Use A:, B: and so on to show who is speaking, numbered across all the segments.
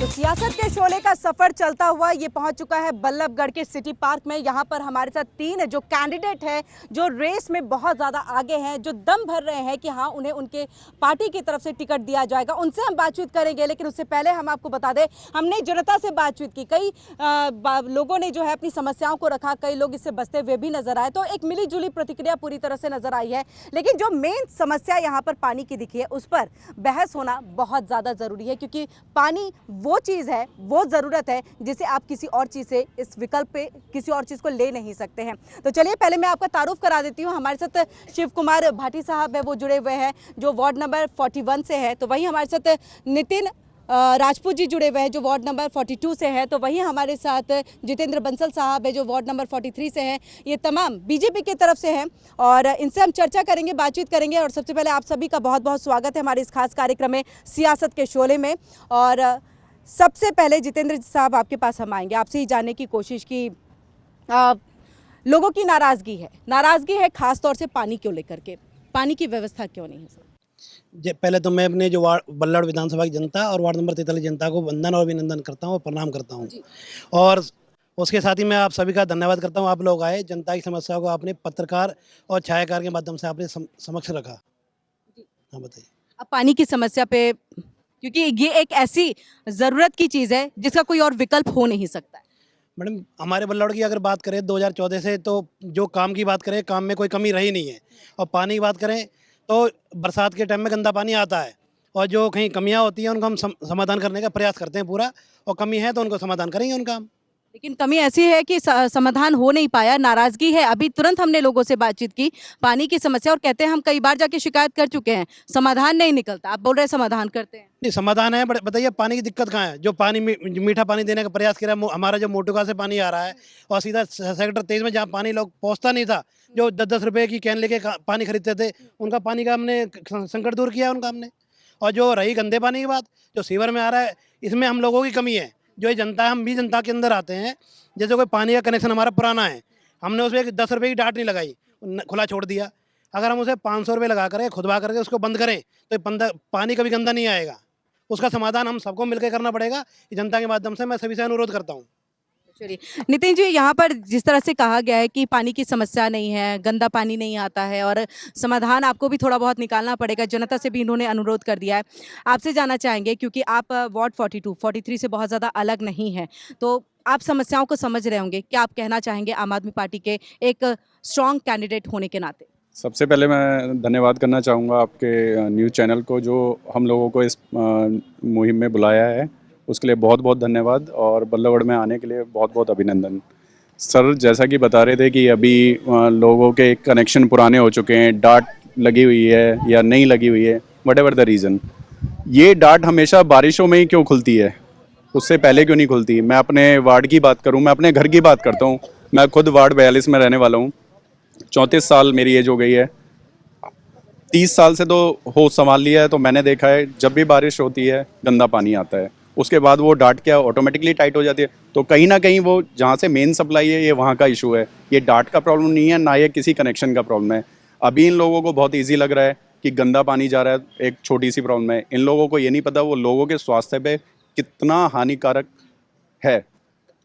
A: तो सियासत के शोले का सफर चलता हुआ ये पहुंच चुका है बल्लभगढ़ के सिटी पार्क में। यहाँ पर हमारे साथ तीन जो कैंडिडेट हैं जो रेस में बहुत ज़्यादा आगे हैं, जो दम भर रहे हैं कि हाँ उन्हें उनके पार्टी की तरफ से टिकट दिया जाएगा। उनसे हम बातचीत करेंगे, लेकिन उससे पहले हम आपको बता दें हमने जनता से बातचीत की। कई लोगों ने जो है अपनी समस्याओं को रखा, कई लोग इससे बचते हुए भी नजर आए, तो एक मिली जुली प्रतिक्रिया पूरी तरह से नजर आई है। लेकिन जो मेन समस्या यहाँ पर पानी की दिखी है उस पर बहस होना बहुत ज़्यादा ज़रूरी है, क्योंकि पानी वो चीज़ है, वो ज़रूरत है जिसे आप किसी और चीज़ से, इस विकल्प पे किसी और चीज़ को ले नहीं सकते हैं। तो चलिए पहले मैं आपका तारुफ करा देती हूँ। हमारे साथ शिव कुमार भाटी साहब है, वो जुड़े हुए हैं जो वार्ड नंबर 41 से है। तो वहीं हमारे साथ नितिन राजपूत जी जुड़े हुए हैं जो वार्ड नंबर 42 से है। तो वहीं हमारे साथ जितेंद्र बंसल साहब है जो वार्ड नंबर 43 से हैं। ये तमाम बीजेपी की तरफ से हैं और इनसे हम चर्चा करेंगे, बातचीत करेंगे। और सबसे पहले आप सभी का बहुत बहुत स्वागत है हमारे इस खास कार्यक्रम में, सियासत के शोले में। और सबसे पहले जितेंद्र साहब आपके पास हम आएंगे, आपसे ही जानने की कोशिश की लोगों की नाराज़गी है खास तौर से पानी को लेकर के। पानी की व्यवस्था क्यों नहीं है सर?
B: पहले तो मैं अपने जो वार्ड बल्लभगढ़ विधानसभा की जनता और वार्ड नंबर 43 जनता को वंदन और अभिनंदन करता हूँ और प्रणाम करता हूँ। और उसके साथ ही मैं आप सभी का धन्यवाद करता हूँ। आप लोग आए, जनता की समस्या को आपने पत्रकार और छायाकार के माध्यम से आपने समक्ष रखा। हाँ बताइए।
A: अब पानी की समस्या पे, क्योंकि ये एक ऐसी ज़रूरत की चीज़ है जिसका कोई और विकल्प हो नहीं सकता है।
B: मैडम, हमारे बल्लभगढ़ की अगर बात करें 2014 से, तो जो काम की बात करें, काम में कोई कमी रही नहीं है। और पानी की बात करें तो बरसात के टाइम में गंदा पानी आता है और जो कहीं कमियां होती हैं उनको हम समाधान करने का प्रयास करते हैं पूरा, और कमी है तो उनको समाधान करेंगे उनका हम।
A: लेकिन कमी ऐसी है कि समाधान हो नहीं पाया, नाराज़गी है। अभी तुरंत हमने लोगों से बातचीत की पानी की समस्या, और कहते हैं हम कई बार जाके शिकायत कर चुके हैं, समाधान नहीं निकलता। आप बोल रहे हैं समाधान करते हैं।
B: नहीं, समाधान है, बट बताइए पानी की दिक्कत कहाँ है? जो पानी मीठा पानी देने का प्रयास किया हमारा, जो मोटुका से पानी आ रहा है और सीधा सेक्टर 23 में जहाँ पानी लोग पहुँचता नहीं था, जो 10-10 रुपए की कैन लेके पानी खरीदते थे, उनका पानी का हमने संकट दूर किया उनका हमने। और जो रही गंदे पानी की बात, जो सीवर में आ रहा है, इसमें हम लोगों की कमी है। जो ये जनता है, हम भी जनता के अंदर आते हैं। जैसे कोई पानी का कनेक्शन हमारा पुराना है, हमने उसमें 10 रुपये की डांट नहीं लगाई, खुला छोड़ दिया। अगर हम उसे 500 रुपये लगा करें, खुदवा करके उसको बंद करें, तो पानी कभी गंदा नहीं आएगा। उसका समाधान हम सबको मिलकर करना पड़ेगा। जनता के माध्यम से मैं सभी से अनुरोध करता हूँ।
A: चलिए नितिन जी, यहाँ पर जिस तरह से कहा गया है कि पानी की समस्या नहीं है, गंदा पानी नहीं आता है और समाधान आपको भी थोड़ा बहुत निकालना पड़ेगा, जनता से भी इन्होंने अनुरोध कर दिया है। आपसे जानना चाहेंगे, क्योंकि आप वार्ड 42, 43 से बहुत ज़्यादा अलग नहीं है, तो आप समस्याओं को समझ रहे होंगे। क्या आप कहना चाहेंगे आम आदमी पार्टी के एक स्ट्रॉन्ग कैंडिडेट होने के नाते?
C: सबसे पहले मैं धन्यवाद करना चाहूँगा आपके न्यूज़ चैनल को, जो हम लोगों को इस मुहिम में बुलाया है, उसके लिए बहुत बहुत धन्यवाद। और बल्लभगढ़ में आने के लिए बहुत बहुत अभिनंदन। सर, जैसा कि बता रहे थे कि अभी लोगों के कनेक्शन पुराने हो चुके हैं, डाट लगी हुई है या नहीं लगी हुई है, वट एवर द रीज़न। ये डाट हमेशा बारिशों में ही क्यों खुलती है, उससे पहले क्यों नहीं खुलती? मैं अपने वार्ड की बात करूँ, मैं अपने घर की बात करता हूँ। मैं खुद वार्ड 42 में रहने वाला हूँ। 34 साल मेरी एज हो गई है। 30 साल से तो होश संभाल लिया है, तो मैंने देखा है जब भी बारिश होती है गंदा पानी आता है, उसके बाद वो डाट क्या ऑटोमेटिकली टाइट हो जाती है। तो कहीं ना कहीं वो जहाँ से मेन सप्लाई है, ये वहाँ का इशू है। ये डाट का प्रॉब्लम नहीं है, ना ये किसी कनेक्शन का प्रॉब्लम है। अभी इन लोगों को बहुत ईजी लग रहा है कि गंदा पानी जा रहा है, एक छोटी सी प्रॉब्लम है। इन लोगों को ये नहीं पता वो लोगों के स्वास्थ्य पे कितना हानिकारक है।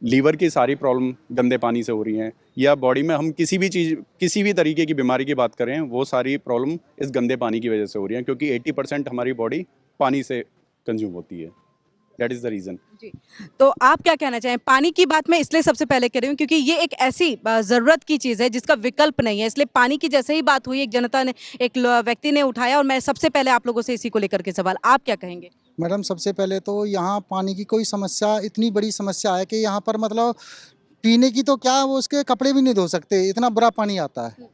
C: लीवर की सारी प्रॉब्लम गंदे पानी से हो रही हैं, या बॉडी में हम किसी भी चीज़, किसी भी तरीके की बीमारी की बात करें, वो सारी प्रॉब्लम इस गंदे पानी की वजह से हो रही हैं, क्योंकि 80% हमारी बॉडी पानी से कंज्यूम होती है। That is the reason.
A: जी, तो आप क्या कहना चाहें? पानी की बात मैं इसलिए सबसे पहले कर रही हूँ क्योंकि ये एक ऐसी ज़रूरत की चीज़ है जिसका विकल्प नहीं है, इसलिए पानी की जैसे ही बात हुई, एक जनता ने, एक व्यक्ति ने उठाया, और मैं सबसे पहले आप लोगों से इसी को लेकर के सवाल, आप क्या कहेंगे?
D: मैडम, सबसे पहले तो यहाँ पानी की कोई समस्या, इतनी बड़ी समस्या है कि यहाँ पर मतलब पीने की तो क्या, वो उसके कपड़े भी नहीं धो सकते, इतना बुरा पानी आता है।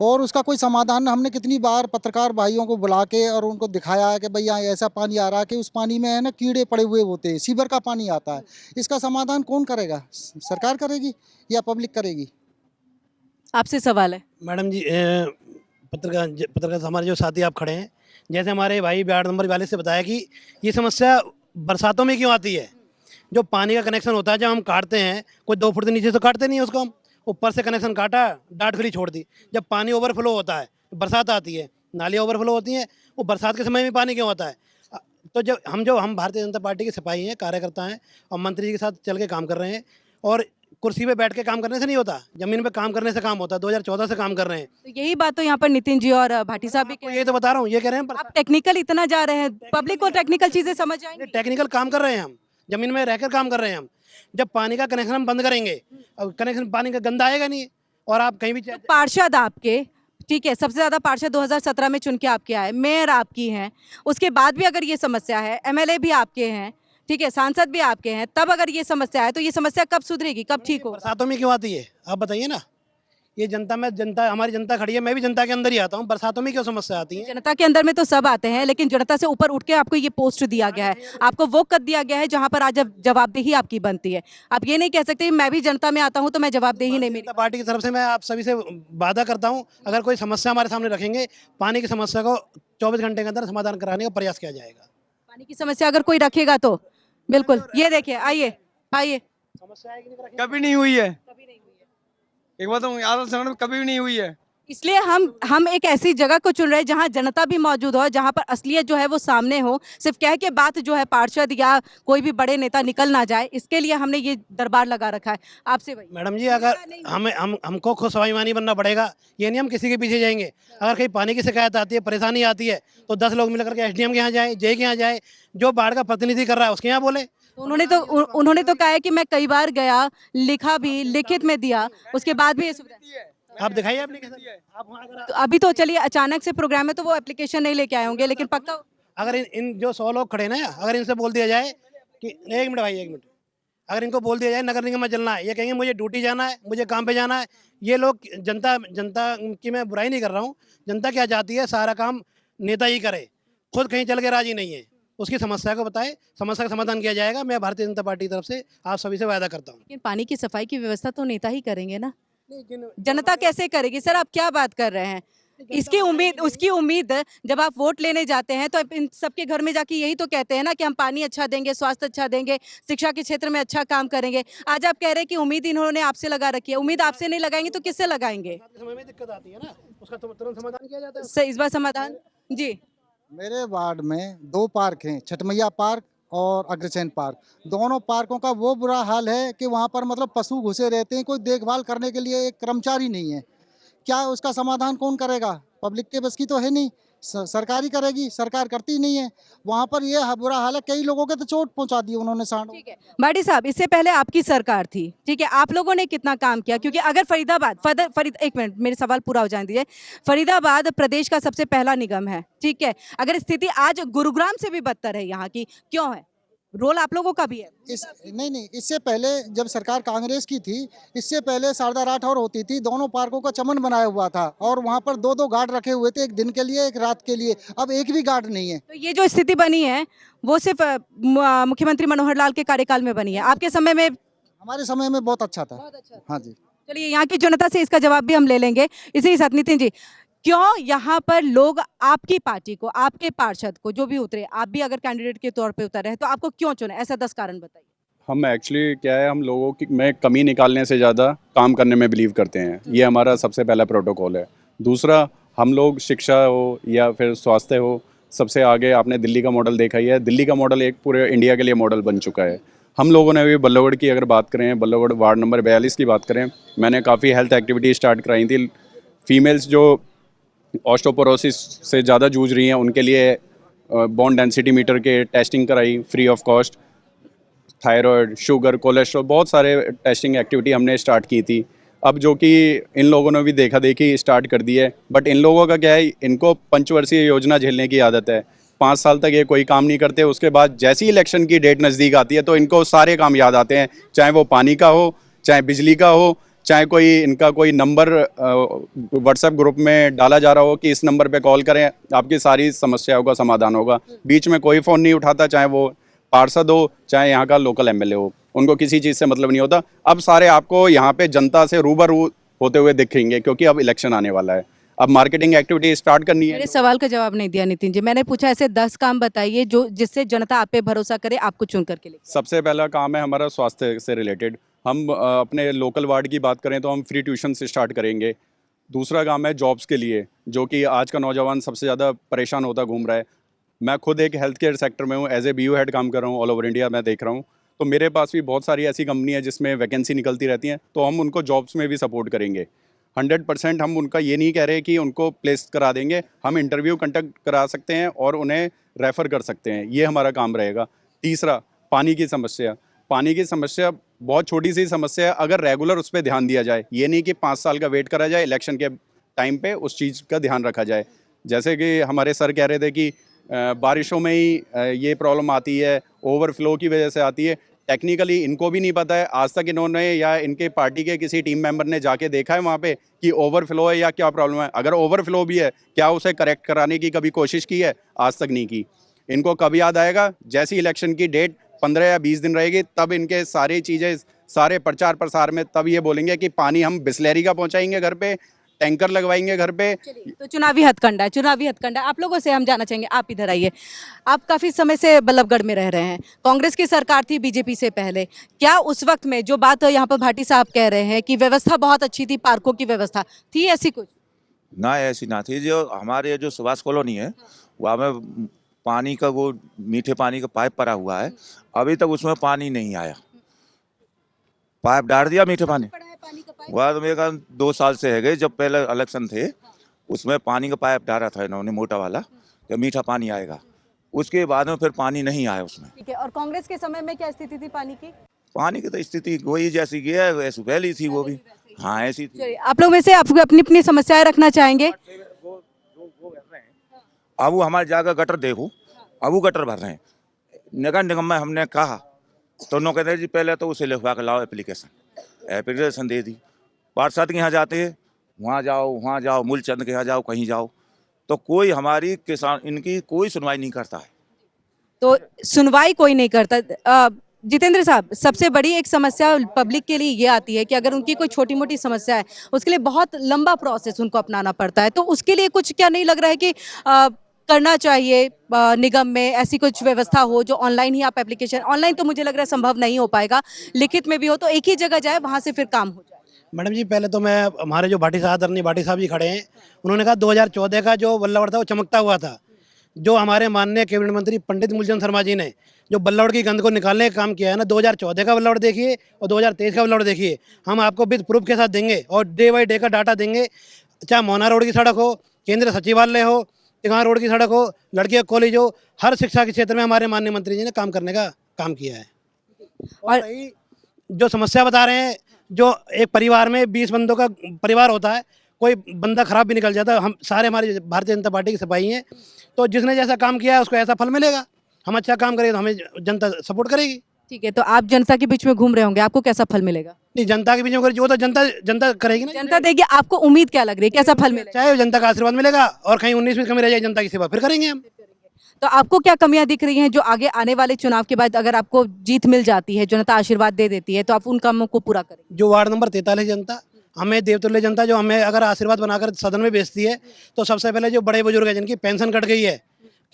D: और उसका कोई समाधान, हमने कितनी बार पत्रकार भाइयों को बुला के और उनको दिखाया है कि भैया ऐसा पानी आ रहा है कि उस पानी में है ना कीड़े पड़े हुए होते हैं, सीवर का पानी आता है। इसका समाधान कौन करेगा? सरकार करेगी या पब्लिक करेगी?
A: आपसे सवाल है।
B: मैडम जी, पत्रकार हमारे जो साथी आप खड़े हैं, जैसे हमारे भाई वार्ड नंबर 42 से बताया कि ये समस्या बरसातों में क्यों आती है। जो पानी का कनेक्शन होता है, जब हम काटते हैं, कोई 2 फुट से नीचे तो काटते नहीं है उसको, हम ऊपर से कनेक्शन काटा, डाट खुली छोड़ दी। जब पानी ओवरफ्लो होता है, बरसात आती है, नालियाँ ओवरफ्लो होती हैं, वो बरसात के समय में पानी क्यों होता है? तो जो हम भारतीय जनता पार्टी के सिपाही हैं, कार्यकर्ता हैं और मंत्री जी के साथ चल के काम कर रहे हैं। और कुर्सी पे बैठ के काम करने से नहीं होता, ज़मीन पे काम करने से काम होता है। 2014 से काम कर रहे हैं।
A: तो यही बात तो यहाँ पर नितिन जी और भाटी साहब भी कह
B: आपको
A: रहे
B: ये तो बता रहा हूँ, ये कह रहे हैं
A: हैं। आप टेक्निकल इतना जा रहे हैं, पब्लिक को टेक्निकल चीजें समझ आएंगी।
B: टेक्निकल काम कर रहे हैं, हम ज़मीन में रहकर काम कर रहे हैं। हम जब पानी का कनेक्शन हम बंद करेंगे, अब कनेक्शन पानी का गंदा आएगा नहीं। और आप कहीं भी
A: तो पार्षद आपके, ठीक है, सबसे ज्यादा पार्षद 2017 में चुन के आपके आए, मेयर आपकी हैं, उसके बाद भी अगर ये समस्या है, एमएलए भी आपके हैं, ठीक है, सांसद भी आपके हैं, तब अगर ये समस्या है तो ये समस्या कब सुधरेगी, कब ठीक होगा?
B: बरसातों में क्यों आती है आप बताइए ना। ये जनता में, जनता हमारी जनता खड़ी है, मैं भी जनता के अंदर ही आता हूँ। बरसातों में क्यों समस्या आती है?
A: जनता के अंदर में तो सब आते हैं, लेकिन जनता से ऊपर उठ के आपको ये पोस्ट दिया गया है, आपको वो कद दिया गया है जहां पर आज जवाबदेही आपकी बनती है। आप ये नहीं कह सकते मैं भी जनता में आता हूं तो मैं जवाबदेही नहीं मेरी।
B: जनता पार्टी की तरफ से मैं आप सभी से वादा करता हूँ, अगर कोई समस्या हमारे सामने रखेंगे, पानी की समस्या को 24 घंटे के अंदर समाधान कराने का प्रयास किया जाएगा।
A: पानी की समस्या अगर कोई रखेगा तो बिल्कुल। ये देखिए, आइए आइए।
B: समस्या है कि नहीं रखेंगे?
E: कभी नहीं हुई है। एक बात तो याद में कभी भी नहीं हुई है।
A: इसलिए हम एक ऐसी जगह को चुन रहे हैं जहां जनता भी मौजूद हो, जहां पर असलियत जो है वो सामने हो। सिर्फ कह के बात जो है पार्षद या कोई भी बड़े नेता निकल ना जाए, इसके लिए हमने ये दरबार लगा रखा है। आपसे वही
B: मैडम जी, अगर हमको खुद स्वाभिमानी बनना पड़ेगा, ये नहीं हम किसी के पीछे जाएंगे। अगर कहीं पानी की शिकायत आती है, परेशानी आती है, तो 10 लोग मिलकर के एसडीएम के यहाँ जाए, जे के यहाँ जाए, जो बाढ़ का प्रतिनिधि कर रहा है उसके यहाँ बोले।
A: उन्होंने तो कहा है कि मैं कई बार गया, लिखा भी, लिखित में दिया, उसके बाद भी ये सुविधा।
B: आप दिखाइए एप्लीकेशन। आप वहाँ
A: तो अभी तो चलिए अचानक से प्रोग्राम है तो वो एप्लीकेशन नहीं लेके आए होंगे, लेकिन पक्का
B: अगर इन जो 100 लोग खड़े ना, अगर इनसे बोल दिया जाए कि 1 मिनट भाई 1 मिनट, अगर इनको बोल दिया जाए नगर निगम में चलना है, ये कहेंगे मुझे ड्यूटी जाना है, मुझे काम पे जाना है। ये लोग जनता की मैं बुराई नहीं कर रहा हूँ। जनता क्या चाहती है, सारा काम नेता ही करे, खुद कहीं चल के राजी नहीं है। उसकी समस्या को बताए, समस्या का समाधान किया जाएगा। मैं भारतीय जनता पार्टी की तरफ से आप सभी से वादा करता हूँ।
A: लेकिन पानी की सफाई की व्यवस्था तो नेता ही करेंगे ना, जनता कैसे करेगी? सर आप क्या बात कर रहे हैं? उसकी उम्मीद जब आप वोट लेने जाते हैं तो इन सबके घर में जाके यही तो कहते हैं ना कि हम पानी अच्छा देंगे, स्वास्थ्य अच्छा देंगे, शिक्षा के क्षेत्र में अच्छा काम करेंगे। आज आप कह रहे हैं कि उम्मीद इन्होंने आपसे लगा रखी है। उम्मीद आपसे नहीं लगाएंगे तो किससे लगाएंगे?
B: समय में दिक्कत आती है ना, उसका तुरंत समाधान किया जाता है।
A: सर इस बार समाधान जी।
D: मेरे वार्ड में 2 पार्क हैं, छठमैया पार्क और अग्रसेन पार्क। दोनों पार्कों का वो बुरा हाल है कि वहाँ पर मतलब पशु घुसे रहते हैं, कोई देखभाल करने के लिए एक कर्मचारी नहीं है। क्या उसका समाधान कौन करेगा? पब्लिक के बस की तो है नहीं, सरकारी करेगी, सरकार करती नहीं है। वहाँ पर ये बुरा हाल है, कई लोगों के तो चोट पहुँचा दी उन्होंने सांड।
A: ठीक है भाटी साहब, इससे पहले आपकी सरकार थी, ठीक है, आप लोगों ने कितना काम किया? क्योंकि अगर एक मिनट मेरे सवाल पूरा हो जाने दीजिए। फरीदाबाद प्रदेश का सबसे पहला निगम है, ठीक है, अगर स्थिति आज गुरुग्राम से भी बदतर है यहाँ की, क्यों है? रोल आप लोगों का भी है।
D: नहीं, इससे पहले जब सरकार कांग्रेस की थी, इससे पहले शारदा राठौर होती थी, दोनों पार्कों का चमन बनाया हुआ था और वहाँ पर 2-2 गार्ड रखे हुए थे, एक दिन के लिए, एक रात के लिए। अब एक भी गार्ड नहीं है।
A: तो ये जो स्थिति बनी है वो सिर्फ मुख्यमंत्री मनोहर लाल के कार्यकाल में बनी है, आपके समय में?
D: हमारे समय में बहुत अच्छा था। हाँ जी।
A: चलिए यहाँ की जनता से इसका जवाब भी हम ले लेंगे। इसी के साथ नितिन जी, क्यों यहाँ पर लोग आपकी पार्टी को, आपके पार्षद को, जो भी उतरे, आप भी अगर कैंडिडेट के तौर पे उतरे हैं तो आपको क्यों चुने? ऐसा 10 कारण बताइए।
C: हम एक्चुअली क्या है, हम लोगों की में कमी निकालने से ज़्यादा काम करने में बिलीव करते हैं। ये हमारा सबसे पहला प्रोटोकॉल है। दूसरा, हम लोग शिक्षा हो या फिर स्वास्थ्य हो, सबसे आगे आपने दिल्ली का मॉडल देखा ही है। दिल्ली का मॉडल एक पूरे इंडिया के लिए मॉडल बन चुका है। हम लोगों ने भी बल्लभगढ़ की अगर बात करें, बल्लभगढ़ वार्ड नंबर 42 की बात करें, मैंने काफ़ी हेल्थ एक्टिविटी स्टार्ट कराई थी। फीमेल्स जो ऑस्टोपोरोसिस से ज़्यादा जूझ रही हैं उनके लिए बोन डेंसिटी मीटर के टेस्टिंग कराई free of cost. Thyroid, sugar, cholesterol, बहुत सारे टेस्टिंग एक्टिविटी हमने स्टार्ट की थी। अब जो कि इन लोगों ने भी देखा देखी स्टार्ट कर दी है। बट इन लोगों का क्या है, इनको पंचवर्षीय योजना झेलने की आदत है। 5 साल तक ये कोई काम नहीं करते, उसके बाद जैसी ही इलेक्शन की डेट नज़दीक आती है तो इनको सारे काम याद आते हैं, चाहे वो पानी का हो, चाहे बिजली का हो, चाहे कोई इनका कोई नंबर व्हाट्सएप ग्रुप में डाला जा रहा हो कि इस नंबर पे कॉल करें, आपकी सारी समस्याओं का समाधान होगा। बीच में कोई फ़ोन नहीं उठाता, चाहे वो पार्षद हो, चाहे यहाँ का लोकल एमएलए हो, उनको किसी चीज़ से मतलब नहीं होता। अब सारे आपको यहाँ पे जनता से रूबरू होते हुए दिखेंगे, क्योंकि अब इलेक्शन आने वाला है। अब मार्केटिंग एक्टिविटी स्टार्ट करनी है।
A: मेरे सवाल का जवाब नहीं दिया नितिन जी। मैंने पूछा ऐसे 10 काम बताइए जो जिससे जनता आप पे भरोसा करे, आपको चुन करके ले।
C: सबसे पहला काम है हमारा स्वास्थ्य से रिलेटेड। हम अपने लोकल वार्ड की बात करें तो हम फ्री ट्यूशन से स्टार्ट करेंगे। दूसरा काम है जॉब्स के लिए, जो कि आज का नौजवान सबसे ज़्यादा परेशान होता घूम रहा है। मैं खुद एक हेल्थ केयर सेक्टर में हूँ, एज ए BU हेड काम कर रहा हूँ, ऑल ओवर इंडिया मैं देख रहा हूँ। तो मेरे पास भी बहुत सारी ऐसी कंपनी है जिसमें वैकेंसी निकलती रहती हैं, तो हम उनको जॉब्स में भी सपोर्ट करेंगे। 100% हम उनका ये नहीं कह रहे कि उनको प्लेस करा देंगे, हम इंटरव्यू कंडक्ट करा सकते हैं और उन्हें रेफ़र कर सकते हैं, ये हमारा काम रहेगा। तीसरा, पानी की समस्या। पानी की समस्या बहुत छोटी सी समस्या है, अगर रेगुलर उस पर ध्यान दिया जाए, ये नहीं कि 5 साल का वेट करा जाए, इलेक्शन के टाइम पे उस चीज़ का ध्यान रखा जाए। जैसे कि हमारे सर कह रहे थे कि बारिशों में ही ये प्रॉब्लम आती है, ओवरफ्लो की वजह से आती है। टेक्निकली इनको भी नहीं पता है, आज तक इन्होंने या इनके पार्टी के किसी टीम मेंबर ने जाके देखा है वहाँ पे कि ओवरफ्लो है या क्या प्रॉब्लम है। अगर ओवरफ्लो भी है, क्या उसे करेक्ट कराने की कभी कोशिश की है? आज तक नहीं की। इनको कब याद आएगा? जैसी इलेक्शन की डेट 15 या 20 दिन रहेगी, तब इनके सारी चीज़ें, सारे प्रचार प्रसार में तब ये बोलेंगे कि पानी हम बिसलेरी का पहुँचाएंगे घर पे, टैंकर लगवाएंगे घर पे।
A: तो चुनावी हथकंडा है, चुनावी हथकंडा। आप लोगों से हम जानना चाहेंगे, आप इधर आइए। आप काफ़ी समय से बल्लभगढ़ में रह रहे हैं, कांग्रेस की सरकार थी बीजेपी से पहले। क्या उस वक्त में जो बात यहाँ पर भाटी साहब कह रहे हैं कि व्यवस्था बहुत अच्छी थी, पार्कों की व्यवस्था थी, ऐसी कुछ?
F: ना ऐसी ना थी। जो हमारे जो सुभाष कॉलोनी है वहाँ में पानी का वो मीठे पानी का पाइप पड़ा हुआ है, अभी तक उसमें पानी नहीं आया। पाइप डाल दिया मीठे पानी, वह तो मेरे ख्याल 2 साल से है गए। जब पहले इलेक्शन थे उसमें पानी का पाइप डाला था इन्होंने मोटा वाला, कि मीठा पानी आएगा। उसके बाद में फिर पानी नहीं आया उसमें।
A: ठीक है, और कांग्रेस के समय में क्या स्थिति थी पानी की?
F: पानी की तो स्थिति वही जैसी की है वैसी पहली थी वो भी। हाँ ऐसी थी।
A: चलिए, आप लोग में से आपको अपनी अपनी समस्याएं रखना चाहेंगे।
F: अब वो हमारे जाकर गटर देखो, अब वो गटर भर रहे हैं। नगर निगम में हमने कहा तो उन्होंने कहते जी पहले तो उसे लिखवा के लाओ एप्लीकेशन दे दी। पार्षद के यहाँ जाते हैं, वहाँ जाओ, मूलचंद के यहाँ जाओ, कहीं जाओ, तो कोई हमारी किसान इनकी कोई सुनवाई नहीं करता है।
A: तो सुनवाई कोई नहीं करता। जितेंद्र साहब, सबसे बड़ी एक समस्या पब्लिक के लिए ये आती है कि अगर उनकी कोई छोटी मोटी समस्या है, उसके लिए बहुत लंबा प्रोसेस उनको अपनाना पड़ता है। तो उसके लिए कुछ क्या नहीं लग रहा है कि करना चाहिए निगम में ऐसी कुछ व्यवस्था हो जो ऑनलाइन ही आप एप्लीकेशन, ऑनलाइन तो मुझे लग रहा है संभव नहीं हो पाएगा, लिखित में भी हो तो एक ही जगह जाए, वहाँ से फिर काम हो जाए।
B: मैडम जी, पहले तो मैं, हमारे जो भाटी साहब, आदरणीय भाटी साहब जी खड़े हैं, उन्होंने कहा 2014 का जो बल्लभगढ़ था वो चमकता हुआ था। जो हमारे माननीय कैबिनेट मंत्री पंडित मूलचंद शर्मा जी ने जो बल्लभगढ़ की गंद को निकालने का काम किया है ना, 2014 का बल्लभगढ़ देखिए और 2023 का बल्लभगढ़ देखिए, हम आपको विद प्रूफ के साथ देंगे और डे बाई डे का डाटा देंगे। चाहे मोहना रोड की सड़क हो, केंद्रीय सचिवालय हो, तिगां रोड की सड़क हो, लड़कियों कॉलेज हो, हर शिक्षा के क्षेत्र में हमारे माननीय मंत्री जी ने काम करने का काम किया है। और रही जो समस्या बता रहे हैं, जो एक परिवार में 20 बंदों का परिवार होता है, कोई बंदा खराब भी निकल जाता है। हम सारे हमारी भारतीय जनता पार्टी की सिपाही हैं, तो जिसने जैसा काम किया है उसको ऐसा फल मिलेगा। हम अच्छा काम करेंगे तो हमें जनता सपोर्ट करेगी।
A: ठीक है, तो आप जनता के बीच में घूम रहे होंगे, आपको कैसा फल मिलेगा?
B: नहीं, जनता के बीच में जो तो जनता करेगी ना,
A: जनता देगी। आपको उम्मीद क्या लग रही है, कैसा फल मिलेगा?
B: चाहे जनता का आशीर्वाद मिलेगा और कहीं 19 में कमी रह जाए जनता की सेवा फिर करेंगे हम।
A: तो आपको क्या कमियां दिख रही हैं जो आगे आने वाले चुनाव के बाद अगर आपको जीत मिल जाती है, जनता आशीर्वाद दे देती है, तो आप उन कामों को पूरा करेंगे?
B: जो वार्ड नंबर 43 जनता, हमें देवतुल्य जनता जो हमें अगर आशीर्वाद बनाकर सदन में भेजती है, तो सबसे पहले जो बड़े बुजुर्ग हैं जिनकी पेंशन कट गई है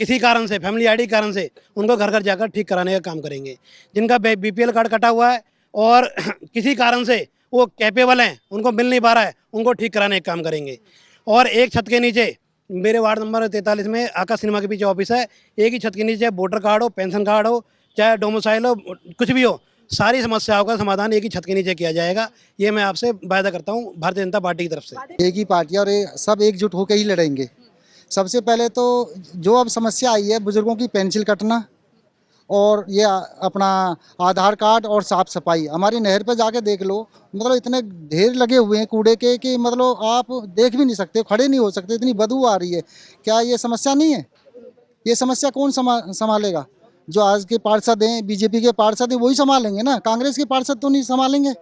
B: किसी कारण से, फैमिली आईडी कारण से, उनको घर घर जाकर ठीक कराने का काम करेंगे। जिनका BPL कार्ड कटा हुआ है और किसी कारण से वो कैपेबल हैं, उनको मिल नहीं पा रहा है, उनको ठीक कराने का काम करेंगे। और एक छत के नीचे मेरे वार्ड नंबर 43 में आकाश सिनेमा के पीछे ऑफिस है, एक ही छत के नीचे वोटर कार्ड हो, पेंशन कार्ड हो, चाहे डोमिसाइल हो, कुछ भी हो, सारी समस्याओं का समाधान एक ही छत के नीचे किया जाएगा। ये मैं आपसे वायदा करता हूँ भारतीय जनता पार्टी की तरफ से।
D: एक ही पार्टी और सब एकजुट होकर ही लड़ेंगे। सबसे पहले तो जो अब समस्या आई है बुजुर्गों की पेंशन कटना और ये अपना आधार कार्ड और साफ सफाई, हमारी नहर पे जाके देख लो, मतलब इतने ढेर लगे हुए हैं कूड़े के कि मतलब आप देख भी नहीं सकते, खड़े नहीं हो सकते, इतनी बदबू आ रही है। क्या ये समस्या नहीं है? ये समस्या कौन संभालेगा? जो आज के पार्षद हैं, बीजेपी के पार्षद हैं, वही संभालेंगे ना, कांग्रेस के पार्षद तो नहीं संभालेंगे।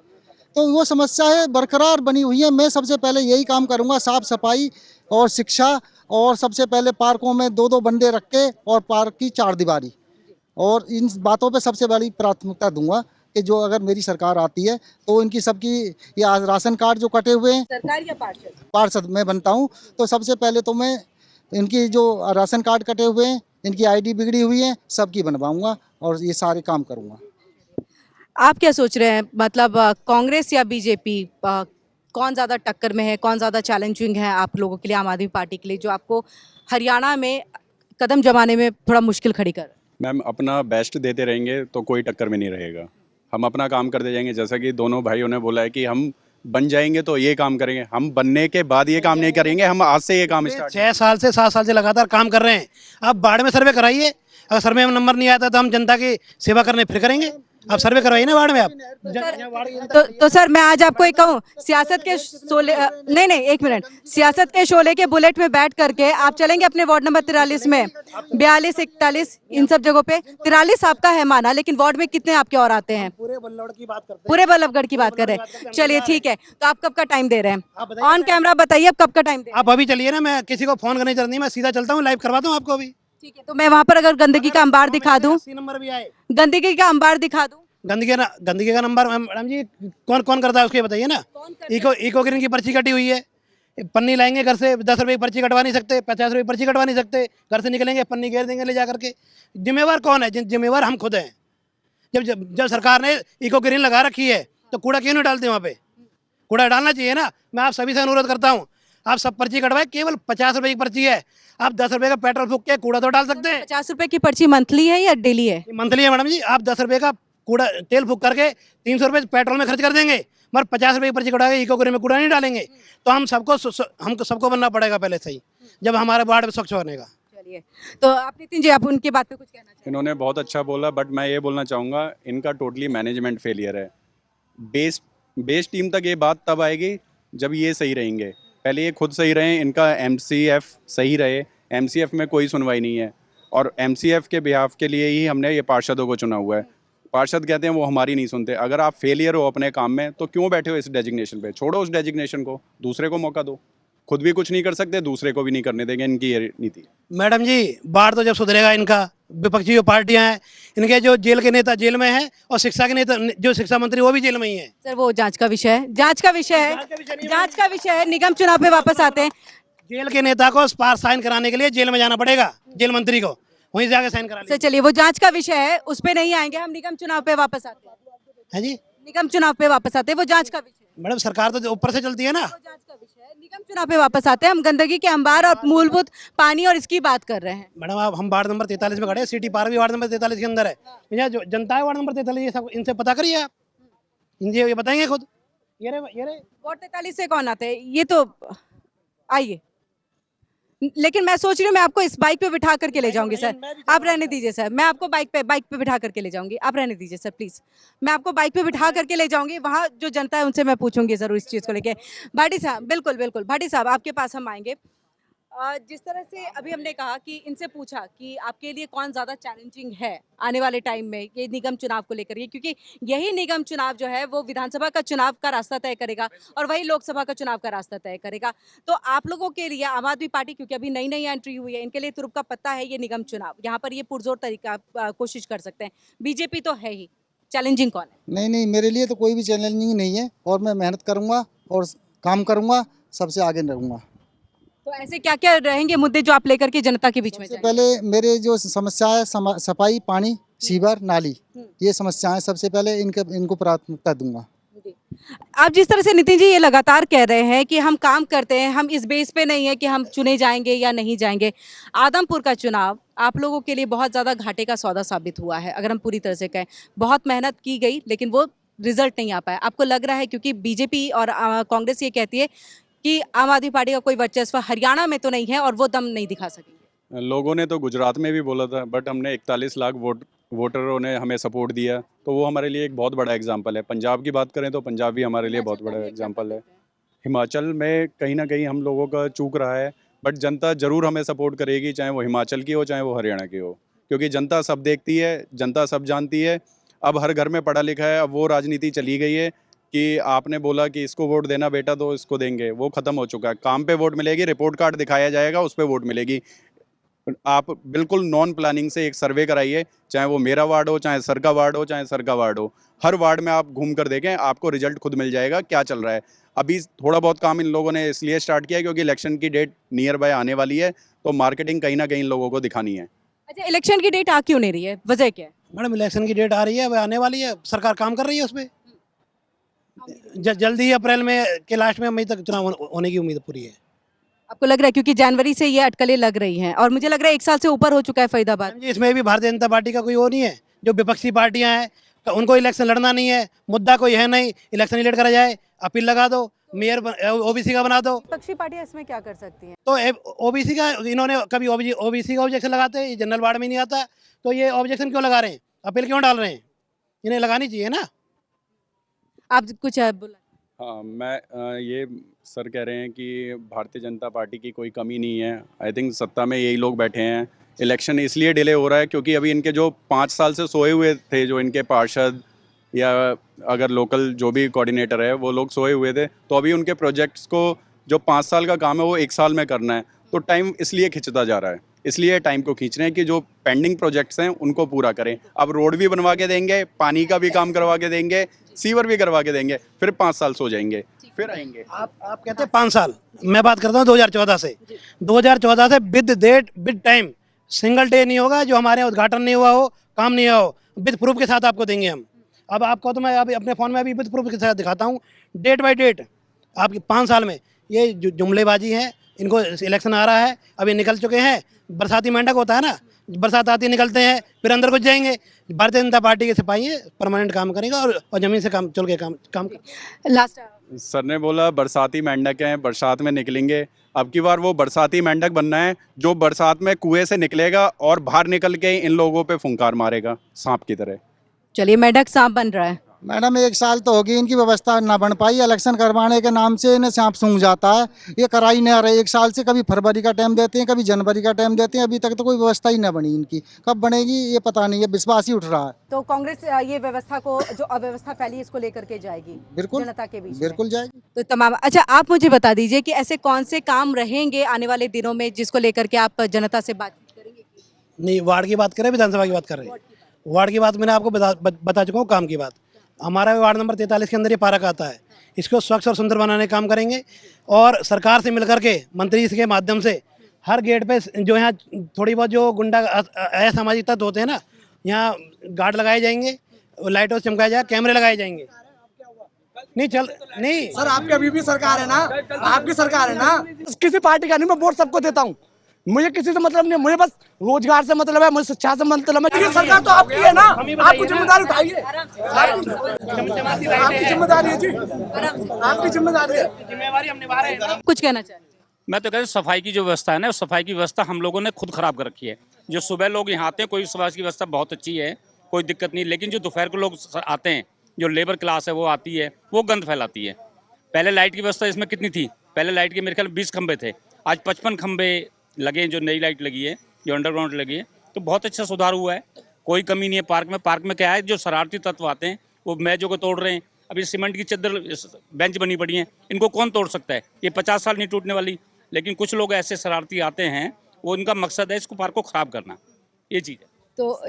D: तो वो समस्या है बरकरार बनी हुई है। मैं सबसे पहले यही काम करूँगा, साफ सफाई और शिक्षा, और सबसे पहले पार्कों में 2-2 बंदे रख के और पार्क की 4 दीवारी, और इन बातों पे सबसे बड़ी प्राथमिकता दूंगा कि जो अगर मेरी सरकार आती है तो इनकी सबकी, ये आज राशन कार्ड जो कटे हुए हैं,
A: सरकार या
D: पार्षद मैं बनता हूं तो सबसे पहले तो मैं इनकी जो राशन कार्ड कटे हुए हैं, इनकी आईडी बिगड़ी हुई है, सबकी बनवाऊंगा और ये सारे काम करूंगा।
A: आप क्या सोच रहे हैं, मतलब कांग्रेस या बीजेपी, कौन ज़्यादा टक्कर में है, कौन ज़्यादा चैलेंजिंग है आप लोगों के लिए, आम आदमी पार्टी के लिए, जो आपको हरियाणा में कदम जमाने में थोड़ा मुश्किल खड़ी कर रहे हैं।
C: मैम अपना बेस्ट देते रहेंगे तो कोई टक्कर में नहीं रहेगा। हम अपना काम करते जाएंगे, जैसा कि दोनों भाइयों ने बोला है कि हम बन जाएंगे तो ये काम करेंगे, हम बनने के बाद ये काम नहीं करेंगे, हम आज से ये काम स्टार्ट
B: 6 साल से 7 साल से लगातार काम कर रहे हैं। आप बाढ़ में सर्वे कराइए, अगर सर्वे में नंबर नहीं आता तो हम जनता की सेवा करने फिर करेंगे। आप सर्वे करवाइए ना बाढ़ में। आप
A: तो सर मैं आज आपको एक कहूँ, सियासत के शोले नहीं नहीं एक मिनट, सियासत के शोले के बुलेट में बैठ करके आप चलेंगे अपने वार्ड नंबर 43 में, 42 41 इन सब जगहों पे। 43 आपका है माना, लेकिन वार्ड में कितने आपके और आते हैं?
B: पूरे बल्लौड़ की बात करते हैं,
A: पूरे बल्लभगढ़ की बात कर रहे हैं। चलिए ठीक है, तो आप कब का टाइम दे रहे हैं? ऑन कैमरा बताइए आप कब का टाइम दे रहे हैं?
B: आप अभी चलिए ना, मैं किसी को फोन करने की जरूरत नहीं, मैं सीधा चलता हूँ, लाइव करवाता हूँ आपको अभी।
A: ठीक है, तो मैं वहां पर अगर गंदगी का अंबार दिखा दूं,
B: 80 नंबर भी आए,
A: गंदगी का अंबार दिखा दूं,
B: गंदगी का नंबर मैडम जी कौन कौन करता है उसके बताइए ना। इको ग्रीन की पर्ची कटी हुई है, पन्नी लाएंगे घर से, 10 रुपए की पर्ची कटवा नहीं सकते, 50 रुपए की पर्ची कटवा नहीं सकते, घर से निकलेंगे पन्नी घेर देंगे ले जा करके। जिम्मेवार कौन है? जिम्मेवार हम खुद हैं। जब जब जब सरकार ने इको ग्रीन लगा रखी है तो कूड़ा क्यों नहीं डालते वहाँ पे? कूड़ा डालना चाहिए ना। मैं आप सभी से अनुरोध करता हूँ, आप सब पर्ची कटवाए, केवल 50 रुपए की पर्ची है, आप 10 रुपए का पेट्रोल फूक के कूड़ा तो डाल सकते हैं।
A: 50 रुपए की पर्ची मंथली है या डेली है?
B: मंथली है मैडम जी। आप 10 रुपए का कूड़ा तेल फूक करके 300 रुपए पेट्रोल में खर्च कर देंगे, मगर 50 रुपए की पर्ची कटा के इको ग्रीन में कूड़ा नहीं डालेंगे। तो हम सबको बनना पड़ेगा पहले से ही, जब हमारे वार्ड में स्वच्छ होने का।
A: चलिए, तो आप नितिन जी आप उनकी बात पे कुछ कहना चाहेंगे?
C: इन्होंने बहुत अच्छा बोला, बट मैं ये बोलना चाहूँगा इनका टोटली मैनेजमेंट फेलियर है। बेस टीम तक ये बात तब आएगी जब ये सही रहेंगे। पहले ये खुद सही रहें, इनका एमसीएफ सही रहे। एमसीएफ में कोई सुनवाई नहीं है, और एमसीएफ के बिहाफ के लिए ही हमने ये पार्षदों को चुना हुआ है। पार्षद कहते हैं वो हमारी नहीं सुनते। अगर आप फेलियर हो अपने काम में तो क्यों बैठे हो इस डेजिग्नेशन पे? छोड़ो उस डेजिग्नेशन को, दूसरे को मौका दो। खुद भी कुछ नहीं कर सकते, दूसरे को भी नहीं करने देंगे, इनकी ये नीति है।
B: मैडम जी बाढ़ तो जब सुधरेगा इनका, विपक्षी जो पार्टियां हैं, इनके जो जेल के नेता जेल में हैं, और शिक्षा के नेता जो शिक्षा मंत्री वो भी जेल में ही है।
A: सर वो जांच का विषय है, जांच का विषय है, जांच का विषय है। निगम चुनाव पे वापस आते हैं।
B: जेल के नेता को पास साइन कराने के लिए जेल में जाना पड़ेगा, जेल मंत्री को वहीं जाके साइन करा
A: सर चलिए, वो जांच का विषय है, उस पे नहीं आएंगे हम। निगम चुनाव पे वापस आते हैं।
B: है जी।
A: निगम चुनाव पे वापस आते हैं, वो जांच का विषय है।
B: मैडम सरकार तो ऊपर से चलती है ना।
A: वो जांच का विषय है। निगम चुनाव पे वापस आते हैं। हम गंदगी के अंबार और मूलभूत पानी और इसकी बात कर रहे हैं।
B: मैडम आप हम वार्ड नंबर 43 में खड़े हैं, सिटी पार्क भी वार्ड नंबर 43 के अंदर है। यहाँ जो जनता है वार्ड नंबर 43, ये सब इनसे पता करिए आप, इनसे ये बताएंगे खुद। ये रे
A: वार्ड 43 से कौन आते हैं? ये तो आइए, लेकिन मैं सोच रही हूँ मैं आपको इस बाइक पे बिठा करके ले जाऊंगी सर। आप रहने दीजिए सर, मैं आपको बाइक पे बिठा करके ले जाऊंगी। आप रहने दीजिए सर प्लीज, मैं आपको बाइक पे बिठा करके ले जाऊंगी। वहाँ जो जनता है उनसे मैं पूछूंगी जरूर इस चीज़ को लेके। भाटी साहब, बिल्कुल बिल्कुल भाटी साहब आपके पास हम आएंगे। जिस तरह से अभी हमने कहा कि इनसे पूछा कि आपके लिए कौन ज़्यादा चैलेंजिंग है आने वाले टाइम में ये निगम चुनाव को लेकर, क्योंकि यही निगम चुनाव जो है वो विधानसभा का चुनाव का रास्ता तय करेगा और वही लोकसभा का चुनाव का रास्ता तय करेगा। तो आप लोगों के लिए आम आदमी पार्टी, क्योंकि अभी नई नई एंट्री हुई है, इनके लिए तुरुप का पत्ता है ये निगम चुनाव। यहाँ पर ये पुरजोर तरीका कोशिश कर सकते हैं। बीजेपी तो है ही, चैलेंजिंग कौन है?
D: नहीं नहीं, मेरे लिए तो कोई भी चैलेंजिंग नहीं है, और मैं मेहनत करूँगा और काम करूँगा, सबसे आगे रहूँगा।
A: तो ऐसे क्या क्या रहेंगे मुद्दे जो आप लेकर के जनता के बीच में
D: सबसे
A: जाएंगे?
D: पहले मेरे जो समस्या है, सफाई, पानी, सीवर, नाली, ये समस्याएं सबसे पहले इनको प्राथमिकता दूंगा।
A: आप जिस तरह से नितिन जी ये लगातार कह रहे हैं कि हम काम करते हैं, हम इस बेस पे नहीं है कि हम चुने जाएंगे या नहीं जाएंगे। आदमपुर का चुनाव आप लोगों के लिए बहुत ज़्यादा घाटे का सौदा साबित हुआ है, अगर हम पूरी तरह से कहें। बहुत मेहनत की गई लेकिन वो रिजल्ट नहीं आ पाया। आपको लग रहा है क्योंकि बीजेपी और कांग्रेस ये कहती है कि आम आदमी पार्टी का कोई वर्चस्व हरियाणा में तो नहीं है और वो दम नहीं दिखा सकेंगे?
C: लोगों ने तो गुजरात में भी बोला था, बट हमने 41 लाख वोटरों ने हमें सपोर्ट दिया, तो वो हमारे लिए एक बहुत बड़ा एग्जाम्पल है। पंजाब की बात करें तो पंजाब भी हमारे लिए बहुत बड़ा एग्जाम्पल है। हिमाचल में कहीं ना कहीं हम लोगों का चूक रहा है, बट जनता ज़रूर हमें सपोर्ट करेगी, चाहे वो हिमाचल की हो चाहे वो हरियाणा की हो, क्योंकि जनता सब देखती है, जनता सब जानती है। अब हर घर में पढ़ा लिखा है। अब वो राजनीति चली गई है कि आपने बोला कि इसको वोट देना बेटा तो इसको देंगे, वो ख़त्म हो चुका है। काम पे वोट मिलेगी, रिपोर्ट कार्ड दिखाया जाएगा, उस पर वोट मिलेगी। आप बिल्कुल नॉन प्लानिंग से एक सर्वे कराइए, चाहे वो मेरा वार्ड हो, चाहे सर का वार्ड हो, चाहे सर का वार्ड हो, हर वार्ड में आप घूम कर देखें, आपको रिजल्ट खुद मिल जाएगा क्या चल रहा है। अभी थोड़ा बहुत काम इन लोगों ने इसलिए स्टार्ट किया है क्योंकि इलेक्शन की डेट नियर बाय आने वाली है, तो मार्केटिंग कहीं ना कहीं इन लोगों को दिखानी है।
A: अच्छा, इलेक्शन की डेट आ क्यों नहीं रही है? वजह क्या है?
B: मैडम इलेक्शन की डेट आ रही है, वह आने वाली है, सरकार काम कर रही है उस पर। जल्दी ही अप्रैल में के लास्ट में मई तक चुनाव होने की उम्मीद पूरी है।
A: आपको लग रहा है क्योंकि जनवरी से ये अटकलें लग रही हैं और मुझे लग रहा है 1 साल से ऊपर हो चुका है फरीदाबाद।
B: मैडम जी इसमें भी भारतीय जनता पार्टी का कोई वो नहीं है, जो विपक्षी पार्टियां हैं तो उनको इलेक्शन लड़ना नहीं है, मुद्दा कोई है नहीं, इलेक्शन ही लेट करा जाए, अपील लगा दो, मेयर ओबीसी का बना दो।
A: विपक्षी पार्टियां इसमें क्या कर सकती हैं?
B: तो ओबीसी का इन्होंने कभी ओबीसी का ऑब्जेक्शन लगाते हैं, ये जनरल वार्ड में नहीं आता, तो ये ऑब्जेक्शन क्यों लगा रहे हैं, अपील क्यों डाल रहे हैं? इन्हें लगानी चाहिए ना।
A: आप कुछ बोला।
C: हाँ, ये सर कह रहे हैं कि भारतीय जनता पार्टी की कोई कमी नहीं है। आई थिंक सत्ता में यही लोग बैठे हैं। इलेक्शन इसलिए डिले हो रहा है क्योंकि अभी इनके जो 5 साल से सोए हुए थे, जो इनके पार्षद या अगर लोकल जो भी कोऑर्डिनेटर है वो लोग सोए हुए थे, तो अभी उनके प्रोजेक्ट्स को जो 5 साल का काम है वो 1 साल में करना है, तो टाइम इसलिए खिंचता जा रहा है। इसलिए टाइम को खींच रहे हैं कि जो पेंडिंग प्रोजेक्ट्स हैं उनको पूरा करें। अब रोड भी बनवा के देंगे, पानी का भी काम करवा के देंगे, सीवर भी करवा के देंगे, फिर 5 साल सो जाएंगे, फिर आएंगे।
B: आप कहते हैं 5 साल, मैं बात करता हूँ 2014 से। 2014 से with date with time, single day नहीं होगा जो हमारे यहाँ उद्घाटन नहीं हुआ हो, काम नहीं हुआ हो, विद प्रूफ के साथ आपको देंगे हम। अब आपको तो मैं अभी अपने फ़ोन में अभी विद प्रूफ के साथ दिखाता हूँ, डेट बाय डेट आपकी 5 साल में। ये जो जुमलेबाजी है, इनको इलेक्शन आ रहा है, अभी निकल चुके हैं, बरसाती मेंढक होता है ना, बरसात आती निकलते हैं फिर अंदर घुस जाएंगे। भारतीय जनता पार्टी के सिपाही है, परमानेंट काम करेगा और जमीन से काम चल के काम
A: लास्ट
C: सर ने बोला बरसाती मेंढक हैं, बरसात में निकलेंगे। अब की बार वो बरसाती मेंढक बनना है जो बरसात में कुएं से निकलेगा और बाहर निकल के इन लोगों पे फुंकार मारेगा सांप की तरह।
A: चलिए मेंढक सांप बन रहा है।
D: मैडम 1 साल तो होगी, इनकी व्यवस्था ना बन पाई, इलेक्शन करवाने के नाम से इन्हें सांप सूंघ जाता है, ये करा ही नहीं आ रहे 1 साल से। कभी फरवरी का टाइम देते हैं, कभी जनवरी का टाइम देते हैं, अभी तक तो कोई व्यवस्था ही ना बनी इनकी। कब बनेगी ये पता नहीं है, विश्वास ही उठ रहा है।
A: तो कांग्रेस ये व्यवस्था को, जो अव्यवस्था फैली इसको लेकर के जाएगी
D: बिल्कुल
A: जनता के बीच में?
D: बिल्कुल जाएगी।
A: तो तमाम, अच्छा आप मुझे बता दीजिए कि ऐसे कौन से काम रहेंगे आने वाले दिनों में जिसको लेकर के आप जनता से बातचीत करेंगे?
B: नहीं, वार्ड की बात करें, विधानसभा की बात कर रहे हैं। वार्ड की बात मैंने आपको बता चुका हूँ। काम की बात, हमारा वार्ड नंबर 43 के अंदर ये पार्क आता है, इसको स्वच्छ और सुंदर बनाने का काम करेंगे और सरकार से मिलकर के मंत्री के माध्यम से हर गेट पे जो यहाँ थोड़ी बहुत जो गुंडा असामाजिक तत्व होते हैं ना, यहाँ गार्ड लगाए जाएंगे, लाइटों से चमकाया जाएगा, कैमरे लगाए जाएंगे। नहीं
E: सर आपकी अभी भी सरकार है ना, आपकी सरकार है ना। किसी पार्टी का नहीं, मैं वोट सबको देता हूँ, मुझे किसी से मतलब नहीं, मुझे बस रोजगार से मतलब है, मुझे शिक्षा से मतलब है। ये सरकार तो आपकी है ना, आपकी जिम्मेदारी उठाइए, आपकी जिम्मेदारी है जी, आपकी जिम्मेदारी है, जिम्मेवारी हम निभा रहे हैं।
A: कुछ कहना चाहिए?
G: मैं तो कहता हूँ सफाई की जो व्यवस्था है ना, उस सफाई की व्यवस्था हम लोगों ने खुद खराब कर रखी है। जो सुबह लोग यहाँ आते हैं, कोई सफाई की व्यवस्था बहुत अच्छी है, कोई दिक्कत नहीं, लेकिन जो दोपहर को लोग आते हैं, जो लेबर क्लास है वो आती है, वो गंद फैलाती है। पहले लाइट की व्यवस्था इसमें कितनी थी? पहले लाइट के मेरे ख्याल 20 खंबे थे, आज 55 खंबे लगे, जो नई लाइट लगी है, जो अंडरग्राउंड लगी है, तो बहुत अच्छा सुधार हुआ है। कोई कमी नहीं है पार्क में। पार्क में क्या है, जो शरारती तत्व आते हैं वो मेजों को तोड़ रहे हैं। अभी सीमेंट की चद्दर बेंच बनी पड़ी है, इनको कौन तोड़ सकता है? ये 50 साल नहीं टूटने वाली। लेकिन कुछ लोग ऐसे शरारती आते हैं, वो उनका मकसद है इसको पार्क को खराब करना, ये चीज़ है।
A: तो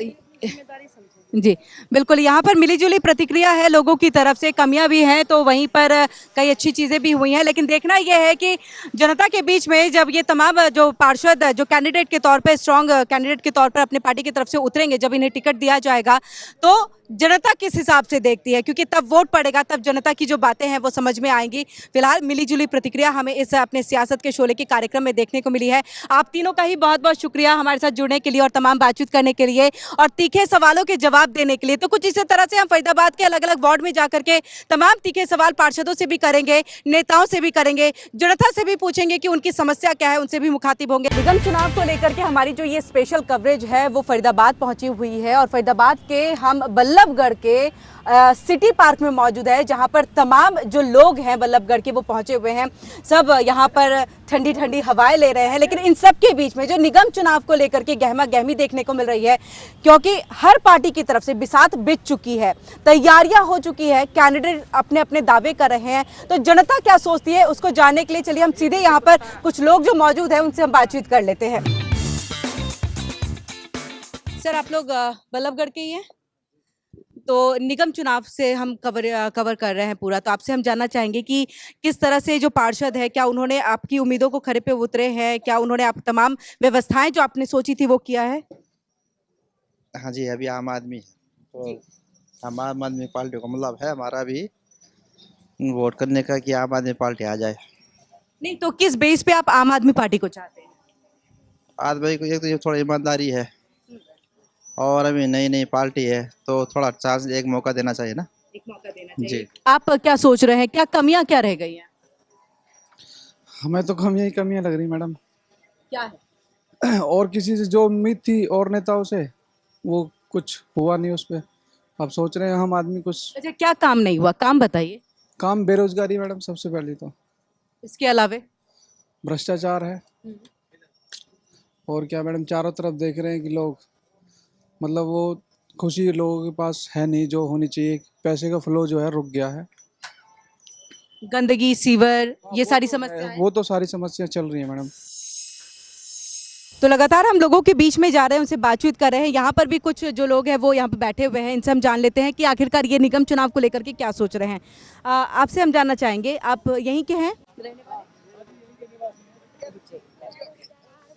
A: जी बिल्कुल, यहाँ पर मिलीजुली प्रतिक्रिया है लोगों की तरफ से। कमियां भी हैं तो वहीं पर कई अच्छी चीज़ें भी हुई हैं, लेकिन देखना यह है कि जनता के बीच में जब ये तमाम जो पार्षद जो कैंडिडेट के तौर पे, स्ट्रांग कैंडिडेट के तौर पर अपने पार्टी की तरफ से उतरेंगे, जब इन्हें टिकट दिया जाएगा तो जनता किस हिसाब से देखती है, क्योंकि तब वोट पड़ेगा, तब जनता की जो बातें हैं वो समझ में आएंगी। फिलहाल मिलीजुली प्रतिक्रिया हमें इस अपने सियासत के शोले के कार्यक्रम में देखने को मिली है। आप तीनों का ही बहुत बहुत शुक्रिया हमारे साथ जुड़ने के लिए और तमाम बातचीत करने के लिए और तीखे सवालों के जवाब देने के लिए। तो कुछ इसी तरह से हम फरीदाबाद के अलग अलग वार्ड में जाकर के तमाम तीखे सवाल पार्षदों से भी करेंगे, नेताओं से भी करेंगे, जनता से भी पूछेंगे कि उनकी समस्या क्या है, उनसे भी मुखातिब होंगे। निगम चुनाव को लेकर के हमारी जो ये स्पेशल कवरेज है वो फरीदाबाद पहुंची हुई है और फरीदाबाद के हम बल्लभगढ़ के सिटी पार्क में मौजूद है, जहां पर तमाम जो लोग हैं बल्लभगढ़ के वो पहुंचे हुए हैं। सब यहां पर ठंडी ठंडी हवाएं ले रहे हैं, लेकिन इन सब के बीच में जो निगम चुनाव को लेकर के गहमा गहमी देखने को मिल रही है, क्योंकि हर पार्टी की तरफ से बिसात बिछ चुकी है, तैयारियां हो चुकी है, कैंडिडेट अपने अपने दावे कर रहे हैं। तो जनता क्या सोचती है उसको जानने के लिए चलिए हम सीधे यहाँ पर कुछ लोग जो मौजूद हैं उनसे हम बातचीत कर लेते हैं। सर आप लोग बल्लभगढ़ के ही हैं, तो निगम चुनाव से हम कवर कर रहे हैं पूरा, तो आपसे हम जानना चाहेंगे कि किस तरह से जो पार्षद है, क्या उन्होंने आपकी उम्मीदों को खरे पे उतरे हैं, क्या उन्होंने आप तमाम व्यवस्थाएं जो आपने सोची थी वो किया है?
H: हाँ जी, अभी आम आदमी तो आम आदमी पार्टी का मतलब है हमारा भी वोट करने का कि आम आदमी पार्टी आ जाए।
A: नहीं तो किस बेस पे आप आम आदमी पार्टी को चाहते हैं?
H: आज भाई को एक तो ये थोड़ा ईमानदारी है और अभी नई नई पार्टी है तो थोड़ा चांस एक मौका देना चाहिए ना।
A: एक मौका देना चाहिए।
H: जी।
A: आप क्या सोच रहे हैं, क्या कमियां क्या रह गई हैं?
I: हमें तो कमियां ही कमियां लग रही मैडम।
A: क्या है?
I: और किसी से जो उम्मीद थी और नेताओं से वो कुछ हुआ नहीं उस पे। अब सोच रहे हैं हम आदमी कुछ
A: अच्छा, क्या काम नहीं हुआ, काम बताइए।
I: काम बेरोजगारी मैडम सबसे पहले तो,
A: इसके अलावे
I: भ्रष्टाचार है। और क्या मैडम, चारों तरफ देख रहे हैं कि लोग मतलब वो खुशी लोगों के पास है नहीं जो होनी चाहिए। पैसे का फ्लो जो है रुक गया है।
A: गंदगी, सीवर, ये सारी समस्याएं।
I: वो तो सारी समस्या चल रही है मैडम।
A: तो लगातार हम लोगों के बीच में जा रहे हैं, उनसे बातचीत कर रहे हैं। यहाँ पर भी कुछ जो लोग हैं वो यहाँ पे बैठे हुए हैं, इनसे हम जान लेते हैं कि आखिरकार ये निगम चुनाव को लेकर के क्या सोच रहे हैं। आपसे हम जानना चाहेंगे, आप यहीं के हैं?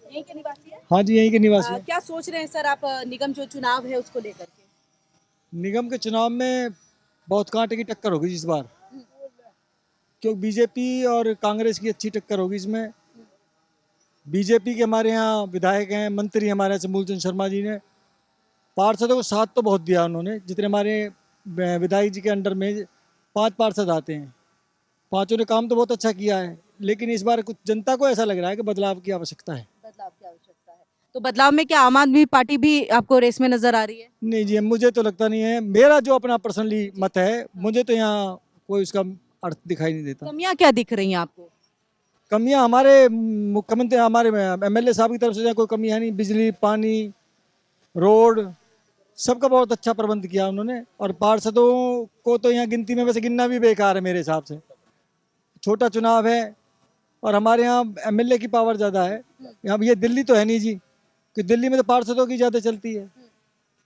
A: यहीं के निवासी हैं?
J: हाँ जी, यहीं के निवासी हैं।
A: क्या सोच रहे हैं सर आप निगम जो चुनाव है उसको लेकर के?
J: निगम के चुनाव में बहुत कांटे की टक्कर होगी इस बार, क्योंकि बीजेपी और कांग्रेस की अच्छी टक्कर होगी इसमें। बीजेपी के हमारे यहाँ विधायक हैं, मंत्री हमारे यहाँ से मूलचंद शर्मा जी ने पार्षदों को साथ तो बहुत दिया उन्होंने। जितने हमारे विधायक जी के अंडर में 5 पार्षद आते हैं, पांचों ने काम तो बहुत अच्छा किया है, लेकिन इस बार कुछ जनता को ऐसा लग रहा है कि बदलाव की आवश्यकता है।
A: बदलाव की आवश्यकता है। तो बदलाव में क्या आम आदमी पार्टी भी आपको रेस में नजर आ रही है?
J: नहीं जी, मुझे तो लगता नहीं है। मेरा जो अपना पर्सनली मत है, मुझे तो यहाँ कोई उसका अर्थ दिखाई नहीं देता।
A: कमियां क्या दिख रही हैं आपको?
J: कमियां हमारे मुख्यमंत्री, हमारे एमएलए साहब की तरफ से कोई कमी है नहीं। बिजली, पानी, रोड, सबका बहुत अच्छा प्रबंध किया उन्होंने। और पार्षदों को तो यहाँ गिनती में वैसे गिनना भी बेकार है मेरे हिसाब से। छोटा चुनाव है और हमारे यहाँ एमएलए की पावर ज़्यादा है। यहाँ ये दिल्ली तो है नहीं जी, कि दिल्ली में तो पार्षदों की ज़्यादा चलती है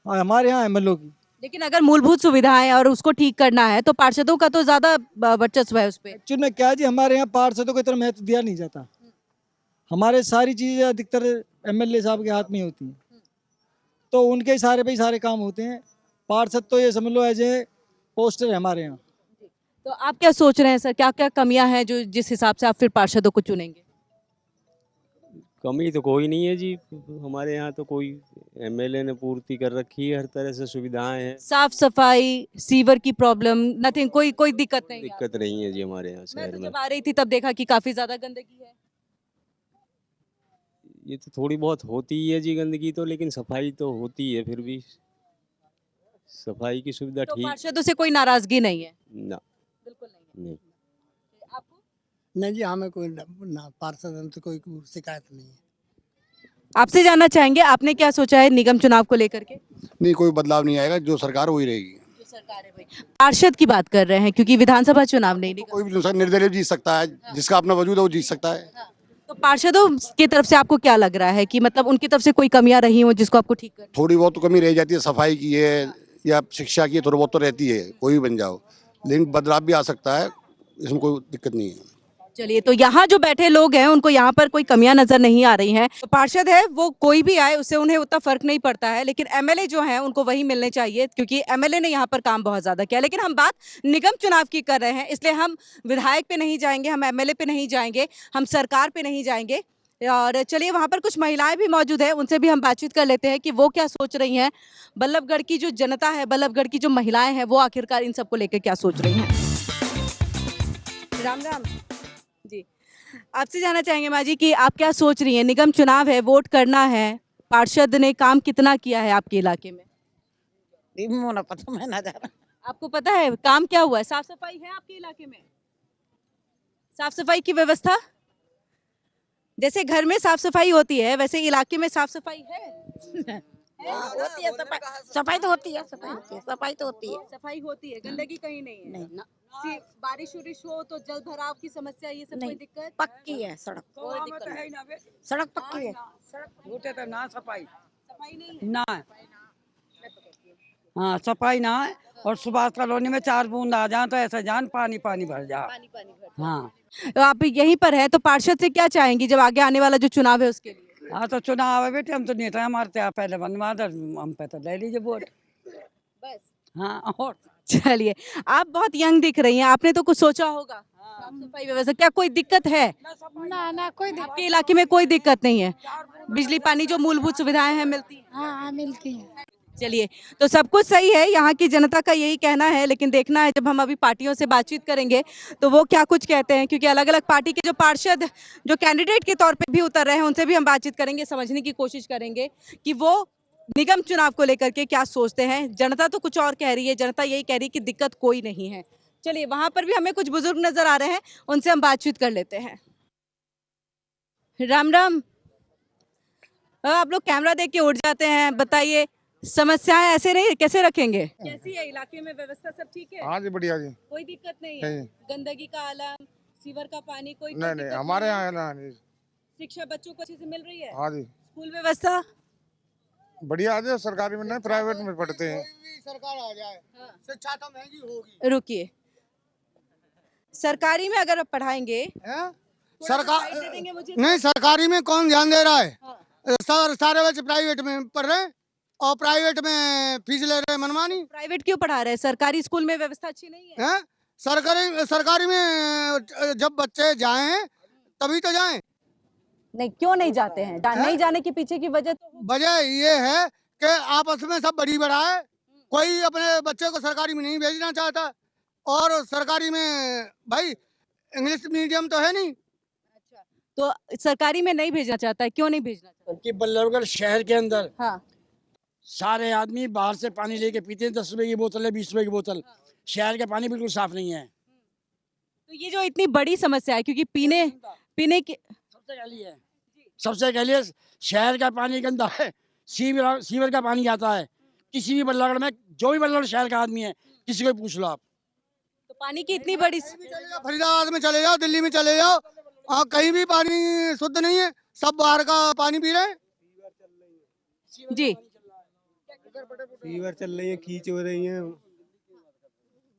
J: और हमारे यहाँ एमएलए की।
A: लेकिन अगर मूलभूत सुविधाएं और उसको ठीक करना है तो पार्षदों का तो ज्यादा वर्चस्व है उस पे।
J: एक्चुअली में क्या जी, हमारे यहाँ पार्षदों को इतना महत्व दिया नहीं जाता। हमारे सारी चीज़ें अधिकतर एमएलए साहब के हाथ में होती हैं, तो उनके इशारे पे ही सारे काम होते हैं। पार्षद तो ये समझ लो एज ए पोस्टर है हमारे यहाँ।
A: तो आप क्या सोच रहे हैं सर, क्या क्या कमियां हैं जो जिस हिसाब से आप फिर पार्षदों को चुनेंगे?
K: कमी तो कोई नहीं है जी, हमारे यहाँ तो कोई एमएलए ने पूर्ति कर रखी है, हर तरह से सुविधाएं हैं।
A: साफ सफाई, सीवर की प्रॉब्लम, नथिंग, कोई दिक्कत नहीं है?
K: दिक्कत नहीं है जी हमारे यहाँ
A: मैं
K: शहर
A: तो
K: में।
A: जब आ रही थी तब देखा कि काफी ज्यादा गंदगी है।
K: ये तो थोड़ी बहुत होती ही है जी गंदगी तो, लेकिन सफाई तो होती है। फिर भी सफाई की सुविधा
A: तो
K: ठीक
A: पार्षदों से कोई नाराजगी नहीं है?
K: ना,
A: बिल्कुल नहीं।
K: नहीं।
A: आपको?
L: नहीं जी, हमें कोई ना पार्षद से कोई शिकायत नहीं है।
A: आपसे जानना चाहेंगे, आपने क्या सोचा है निगम चुनाव को लेकर के?
M: नहीं, कोई बदलाव नहीं आएगा, जो सरकार वही रहेगी।
A: जो सरकार है भाई। पार्षद की बात कर रहे हैं क्योंकि विधानसभा चुनाव नहीं निकल।
M: कोई भी निर्दलीय जीत सकता है, जिसका अपना वजूद है वो जीत सकता है।
A: तो पार्षदों की तरफ से आपको क्या लग रहा है कि मतलब उनकी तरफ से कोई कमियां रही हो जिसको आपको ठीक करना?
M: थोड़ी बहुत तो कमी रह जाती है, सफाई की है या शिक्षा की है, थोड़ी बहुत तो रहती है, कोई भी बन जाओ, लेकिन बदलाव भी आ सकता है, इसमें कोई दिक्कत नहीं है।
A: चलिए, तो यहाँ जो बैठे लोग हैं उनको यहाँ पर कोई कमियां नजर नहीं आ रही हैं। तो पार्षद है वो कोई भी आए उससे उन्हें उतना फर्क नहीं पड़ता है, लेकिन एमएलए जो हैं उनको वही मिलने चाहिए क्योंकि एमएलए ने यहाँ पर काम बहुत ज्यादा किया। लेकिन हम बात निगम चुनाव की कर रहे हैं, इसलिए हम विधायक पे नहीं जाएंगे, हम एमएलए पे नहीं जाएंगे, हम सरकार पे नहीं जाएंगे। और चलिए, वहाँ पर कुछ महिलाएं भी मौजूद है, उनसे भी हम बातचीत कर लेते हैं कि वो क्या सोच रही हैं। बल्लभगढ़ की जो जनता है, बल्लभगढ़ की जो महिलाएं हैं, वो आखिरकार इन सबको लेकर क्या सोच रही हैं। राम राम जी, आपसे जानना चाहेंगे माँ जी कि आप क्या सोच रही हैं, निगम चुनाव है, वोट करना है, पार्षद ने काम कितना किया है आपके इलाके में?
L: पता मैं ना जाना।
A: आपको पता है काम क्या हुआ है? साफ सफाई है आपके इलाके में? साफ सफाई की व्यवस्था, जैसे घर में साफ सफाई होती है वैसे इलाके में साफ सफाई है?
L: होती है सफाई तो होती है, सफाई तो होती है।
A: सफाई होती है, गंदगी कहीं नहीं है?
L: नहीं,
A: बारिश उरिश हो तो जल भराव की समस्या, ये सब कोई दिक्कत?
L: पक्की है सड़क, कोई दिक्कत नहीं। सड़क पक्की है।
E: होते तो ना सफाई
A: सफाई नहीं
E: ना, हाँ सफाई ना है। और सुभाष कॉलोनी में 4 बूंद आ जाए तो ऐसा जान पानी पानी भर जा। हाँ,
A: तो आप यहीं पर है, तो पार्षद से क्या चाहेंगी जब आगे आने वाला जो चुनाव है उसके लिए?
E: हाँ तो चुनाव है बेटे, हम तो नेता है, हमारे तो पहले बनवा दो, हम पे तो ले लीजिए वोट।
A: बस
N: हाँ और
A: चलिए, आप बहुत यंग दिख रही हैं, आपने तो कुछ सोचा होगा साफ सफाई व्यवस्था, क्या कोई दिक्कत है?
L: ना ना कोई
A: आपके इलाके में कोई दिक्कत नहीं है? बिजली पानी जो मूलभूत सुविधाएं हैं मिलती हैं?
L: हाँ हाँ मिलती है।
A: चलिए, तो सब कुछ सही है, यहाँ की जनता का यही कहना है, लेकिन देखना है जब हम अभी पार्टियों से बातचीत करेंगे तो वो क्या कुछ कहते हैं, क्योंकि अलग अलग पार्टी के जो पार्षद जो कैंडिडेट के तौर पे भी उतर रहे हैं उनसे भी हम बातचीत करेंगे, समझने की कोशिश करेंगे कि वो निगम चुनाव को लेकर के क्या सोचते हैं। जनता तो कुछ और कह रही है, जनता यही कह रही है कि दिक्कत कोई नहीं है। चलिए, वहां पर भी हमें कुछ बुजुर्ग नजर आ रहे हैं, उनसे हम बातचीत कर लेते हैं। राम राम। आप लोग कैमरा देख के उठ जाते हैं, बताइए समस्याएं ऐसे नहीं कैसे रखेंगे? कैसी है इलाके में व्यवस्था, सब ठीक है?
O: हाँ जी बढ़िया जी।
A: कोई दिक्कत नहीं है? गंदगी का आलम, सीवर का पानी, कोई
O: नहीं नहीं हमारे यहाँ है ना।
A: शिक्षा बच्चों को अच्छे से मिल रही है?
O: हाँ जी।
A: स्कूल व्यवस्था
O: बढ़िया है, सरकारी में नहीं प्राइवेट में पढ़ते हैं।
D: सरकार आ जाए, शिक्षा तो महंगी होगी।
A: रुकिए, सरकारी में अगर आप पढ़ाएंगे
D: सरकार
A: देंगे मुझे?
D: नहीं, सरकारी में कौन ध्यान दे रहा है? सारे बच्चे प्राइवेट में पढ़ रहे हैं और प्राइवेट में फीस ले रहे हैं मनमानी।
A: प्राइवेट क्यों पढ़ा रहे हैं? सरकारी स्कूल में व्यवस्था अच्छी नहीं है?
D: सरकारी में जब बच्चे जाएं तभी तो जाएं।
A: नहीं, क्यों नहीं जाते हैं? नहीं जाने के पीछे की वजह तो
D: वजह ये है कि आपस में सब बड़ी बड़ा है, कोई अपने बच्चे को सरकारी में नहीं भेजना चाहता, और सरकारी में भाई इंग्लिश मीडियम तो है नहीं।
A: तो सरकारी में नहीं भेजना चाहता है, क्यों नहीं भेजना चाहता?
E: कि बल्लभगढ़ शहर के अंदर
A: हाँ,
E: सारे आदमी बाहर से पानी लेके पीते हैं, 10 रुपए की बोतल है, 20 रुपए की बोतल। शहर का पानी बिल्कुल साफ नहीं है।
A: तो ये जो इतनी बड़ी समस्या है, क्योंकि पीने की
E: सबसे पहले शहर का पानी गंदा है, सीवर का पानी आता है। किसी भी बल्लभगढ़ में, जो भी बल्लभगढ़ शहर का आदमी है, किसी को पूछ लो आप।
A: तो पानी की इतनी बड़ी,
D: फरीदाबाद में चले जाओ, दिल्ली में चले जाओ, कहीं भी पानी शुद्ध नहीं है, सब बाहर का पानी पी रहे हैं।
A: जी,
K: फीवर चल रही है, कीच हो रही है,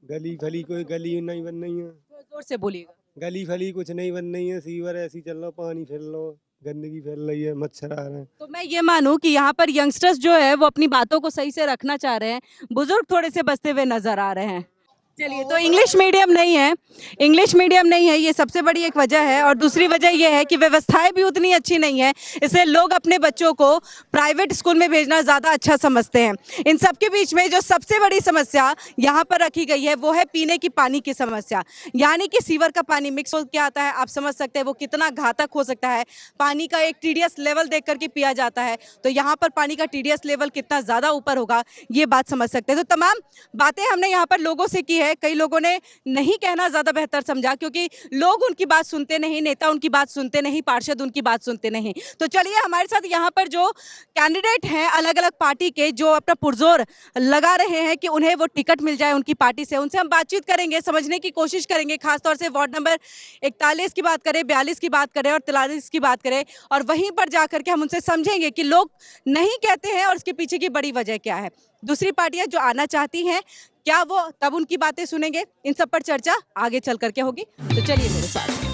K: गली फली कोई गली नहीं बन रही है।
A: जोर से बोलिएगा।
K: गली फली कुछ नहीं बन रही है, सीवर ऐसी चल रहा, पानी फैल रहा, गंदगी फैल रही है, मच्छर आ रहे हैं।
A: तो मैं ये मानूं कि यहाँ पर यंगस्टर्स जो है वो अपनी बातों को सही से रखना चाह रहे हैं, बुजुर्ग थोड़े से बचते हुए नजर आ रहे हैं। चलिए, तो इंग्लिश मीडियम नहीं है, इंग्लिश मीडियम नहीं है, ये सबसे बड़ी एक वजह है। और दूसरी वजह ये है कि व्यवस्थाएं भी उतनी अच्छी नहीं है, इसलिए लोग अपने बच्चों को प्राइवेट स्कूल में भेजना ज़्यादा अच्छा समझते हैं। इन सब के बीच में जो सबसे बड़ी समस्या यहाँ पर रखी गई है वो है पीने की पानी की समस्या, यानी कि सीवर का पानी मिक्स हो के आता है। आप समझ सकते हैं वो कितना घातक हो सकता है। पानी का एक TDS लेवल देख करके पिया जाता है, तो यहाँ पर पानी का TDS लेवल कितना ज़्यादा ऊपर होगा ये बात समझ सकते हैं। तो तमाम बातें हमने यहाँ पर लोगों से की है। कई लोगों ने नहीं कहना ज़्यादा बेहतर समझा, क्योंकि लोग उनकी बात सुनते नहीं, नेता उनकी बात सुनते नहीं, पार्षद उनकी बात सुनते नहीं। तो चलिए, हमारे साथ यहाँ पर जो कैंडिडेट हैं अलग अलग पार्टी के, जो अपना पुरजोर लगा रहे हैं कि उन्हें वो टिकट मिल जाए उनकी पार्टी से, उनसे हम बातचीत करेंगे, समझने की कोशिश करेंगे। खासतौर से वार्ड नंबर 41 की बात करें, 42 की बात करें और 43 की बात करें, और वहीं पर जाकर के हम उनसे समझेंगे कि लोग नहीं कहते हैं और उसके पीछे की बड़ी वजह क्या है। दूसरी पार्टियां जो आना चाहती हैं, क्या वो तब उनकी बातें सुनेंगे? इन सब पर चर्चा आगे चल करके होगी, तो चलिए मेरे साथ।